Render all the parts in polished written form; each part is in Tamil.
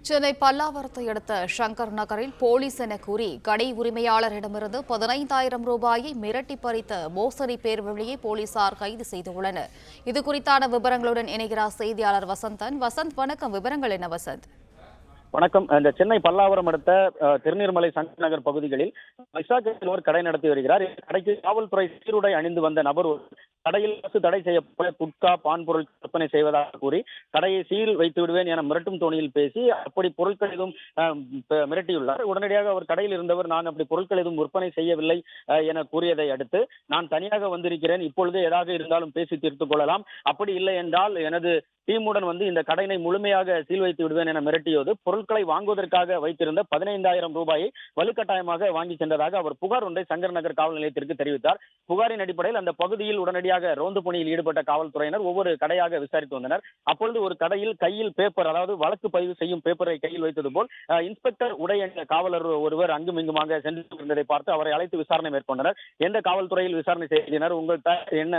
சென்னை பல்லாவரத்தை அடுத்த சங்கர் நகரில் போலீஸ் என கூறி கடை உரிமையாளரிடமிருந்து 15,000 ரூபாயை மிரட்டி பறித்த மோசடி பேர்வழியை போலீசார் கைது செய்துள்ளனர். இதுகுறித்தான விவரங்களுடன் இணைகிறார் செய்தியாளர் வசந்தன். வணக்கம். விவரங்கள் என்ன வசந்த்? வணக்கம். இந்த சென்னை பல்லாவரம் அடுத்த திருநீர்மலை சங்கர் நகர் பகுதிகளில் ஒரு கடை நடத்தி வருகிறார். கடைக்கு காவல்துறை சீருடை அணிந்து வந்த நபர் கடையில் தடை செய்யப்பட்ட குட்கா பான் பொருள் விற்பனை செய்வதாக கூறி கடையை சீல் வைத்து விடுவேன் என மிரட்டும் தோணியில் பேசி அப்படி பொருட்கள் எதுவும் மிரட்டியுள்ளார். உடனடியாக அவர் கடையில் இருந்தவர் நான் அப்படி பொருட்கள் எதுவும் விற்பனை செய்யவில்லை என கூறியதை அடுத்து நான் தனியாக வந்திருக்கிறேன், இப்பொழுது ஏதாவது இருந்தாலும் பேசி தீர்த்துக் கொள்ளலாம், அப்படி இல்லை என்றால் எனது டீமுடன் இந்த கடையை முழுமையாக சீல் வைத்து விடுவேன் என மிரட்டியோடு பொருட்களை வாங்குவதற்காக வைத்திருந்த 15,000 ரூபாயை வலுக்கட்டாயமாக வாங்கி சென்றதாக அவர் புகார் ஒன்றை சங்கர் நகர் காவல் நிலையத்திற்கு தெரிவித்தார். புகாரின் அடிப்படையில் அந்த பகுதியில் உடனடியாக ரோந்து பணியில் ஈடுபட்ட காவல்துறையினர் ஒவ்வொரு கடையாக விசாரித்து வந்தனர். அப்பொழுது ஒரு கடையில் கையில் பேப்பர், அதாவது வழக்கு பதிவு செய்யும் பேப்பரை கையில் வைத்தது போல் இன்ஸ்பெக்டர் உடை அணிந்த காவலர் ஒருவர் அங்கும் இங்குமாக சென்று இருந்ததை பார்த்து அவரை அழைத்து விசாரணை மேற்கொண்டனர். எந்த காவல்துறையில் விசாரணை செய்தனர், உங்கள் எண்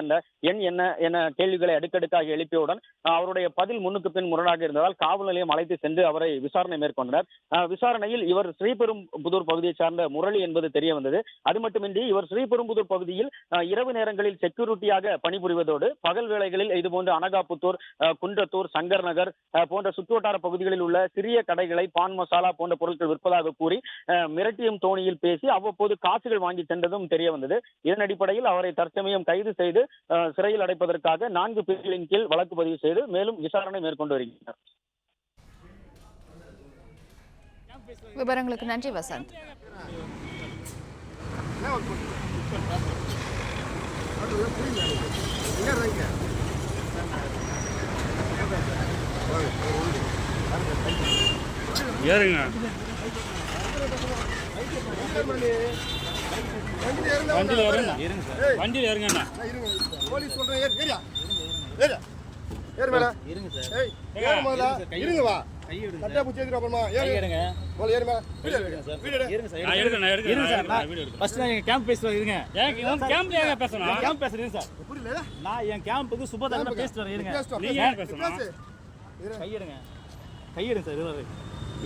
என்ன என கேள்விகளை அடுக்கடுக்காக எழுப்பியவுடன் அவருடைய பதில் முன்னுக்கு பின் முரணாக இருந்ததால் காவல் நிலையம் அழைத்து சென்று அவரை விசாரணை மேற்கொண்டனர். விசாரணையில் இவர் ஸ்ரீபெரும்புதூர் பகுதியை சார்ந்த முரளி என்பது தெரிய வந்தது. அது மட்டுமின்றி இவர் ஸ்ரீபெரும்புதூர் பகுதியில் இரவு நேரங்களில் செக்யூரிட்டியாக பணிபுரிவதோடு பகல் வேளைகளில் இதுபோன்ற அனகாபுத்தூர், குன்றத்தூர், சங்கர் நகர் போன்ற சுற்றுவட்டார பகுதிகளில் உள்ள சிறிய கடைகளை பான் மசாலா போன்ற பொருட்கள் விற்பதாக கூறி மிரட்டியும் தோணியில் பேசி அவ்வப்போது காசுகள் வாங்கி சென்றதும் தெரிய வந்தது. இதன் அடிப்படையில் அவரை தற்சமயம் கைது செய்து சிறையில் அடைப்பதற்காக 4 பிரிவுகளின் கீழ் வழக்கு பதிவு செய்து மேலும் விசாரணை மேற்கொண்டு வருகின்றனர். விவரங்களுக்கு நன்றி வசந்த். ஏறுங்க, வண்டியில் ஏறுங்க. போலீஸ் சொல்றேன், ஏறியா ஏறியா ஏறு மேல இருங்க சார். ஏய் ஏறு முதல்ல இருங்க, வா கை எடுங்க, கட்டை புடிச்சு ஏறுங்க, அப்புறமா ஏறு எடுங்க, முதல்ல ஏறு மேல வீடியோ எடுங்க சார், வீடியோ இருங்க சார், நான் எடுங்க சார், வீடியோ எடுங்க. ஃபர்ஸ்ட் நான் என் கேம்ப் பேசுறேன், இருங்க. ஏன் கேம்ப்ல ஏங்க பேசணும்? கேம்ப் பேசுறேன் சார், புரியல? நான் என் கேம்புக்கு சுபதரமா பேசிட்டு வரேன், இருங்க. நீங்க ஏன் பேசணும்? கை எடுங்க, கை எடுங்க சார்,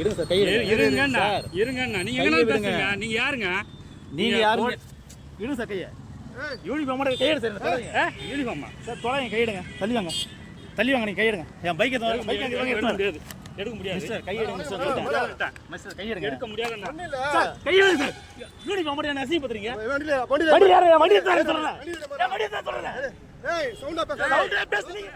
இருங்க சார், கை எடுங்க சார், இருங்கண்ணா. நீங்க என்ன பேசுறீங்க? நீங்க யாருங்க? நீங்க யாருங்க? இருங்க சார், கையை யூனிஃபார்மோட கை எடுங்க சார். யூனிஃபார்மா சார்? தொலைங்க, கை எடுங்க, தள்ளி வாங்க, தள்ளி வாங்க, நீங்க கை எடுங்க. என் பைக்கை எடுக்க முடியாது சார், கை எடுங்க சார். சார் கை எடுங்க, எடுக்க முடியாது சார், கை எடுங்க சார். யூனிஃபார்மோட என்ன அசிங்க பண்றீங்க? வண்டி யாரு? வண்டி தான் சொல்றேன், வண்டி தான் சொல்றேன். ஏய் சவுண்டா பேசுறீங்க.